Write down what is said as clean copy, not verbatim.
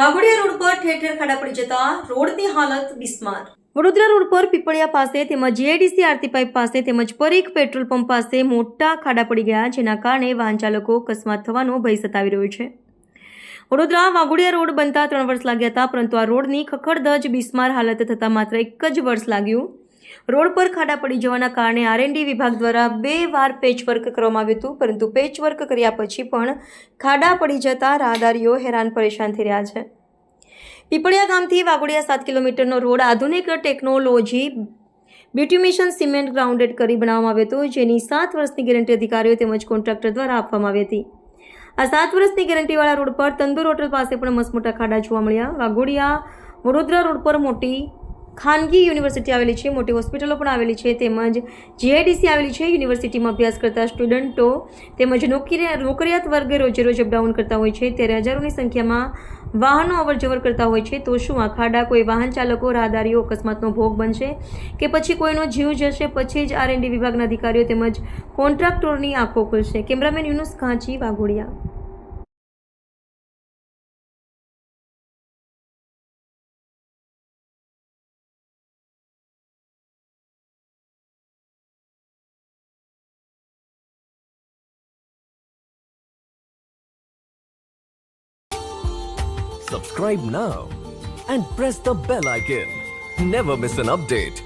Waghodia road પર ઠેર ઠેર ખાડા પડી જતા રોડની હાલત બિસ્માર। વડોદરા રોડ પર પીપળિયા પાસે તેમજ જીઆઈડીસી આરતી પાઇપ પાસે તેમજ પરીખ પેટ્રોલ પંપ પાસે મોટા ખાડા પડી ગયા, જેના કારણે વાહન ચાલકો અકસ્માત થવાનો ભય સતાવી રહ્યો છે। વડોદરા વાઘોડિયા રોડ બનતા 3 વર્ષ લાગ્યા હતા, પરંતુ આ રોડની ખખડધજ બિસ્માર હાલત થતાં માત્ર 1 જ વર્ષ લાગ્યું। રોડ પર ખાડા પડી જવાના કારણે આરએનડી વિભાગ દ્વારા 2 વાર પેચવર્ક કરવામાં આવ્યું હતું, પરંતુ પેચવર્ક કર્યા પછી પણ ખાડા પડી જતા રાહદારીઓ હેરાન પરેશાન થઈ રહ્યા છે। પીપળિયા ગામથી વાઘોડિયા 7 કિલોમીટરનો રોડ આધુનિક ટેકનોલોજી બ્યુટ્યુમિશન સિમેન્ટ ગ્રાઉન્ડેડ કરી બનાવવામાં આવ્યો હતો, જેની 7 વર્ષની ગેરંટી અધિકારીઓ તેમજ કોન્ટ્રાક્ટર દ્વારા આપવામાં આવી હતી। આ 7 વર્ષની ગેરંટીવાળા રોડ પર તંદુર હોટલ પાસે પણ મસમોટા ખાડા જોવા મળ્યા। વાઘોડિયા વડોદરા રોડ પર મોટી ખાનગી યુનિવર્સિટી આવેલી છે, મોટી હોસ્પિટલો પણ આવેલી છે, તેમજ જીઆઈડીસી આવેલી છે। યુનિવર્સિટીમાં અભ્યાસ કરતા સ્ટુડન્ટો તેમજ નોકરિયાત વર્ગ રોજે રોજ અપડાઉન કરતા હોય છે, ત્યારે હજારોની સંખ્યામાં વાહનો અવરજવર કરતા હોય છે। તો શું આ ખાડા કોઈ વાહન ચાલકો રાહદારીઓ અકસ્માતનો ભોગ બનશે કે પછી કોઈનો જીવ જશે? પછી જ આરએનડી વિભાગના અધિકારીઓ તેમજ કોન્ટ્રાક્ટરોની આંખો ખુલશે। Cameraman Yunus Kanchi, Waghodia. Subscribe now and press the bell icon. Never miss an update.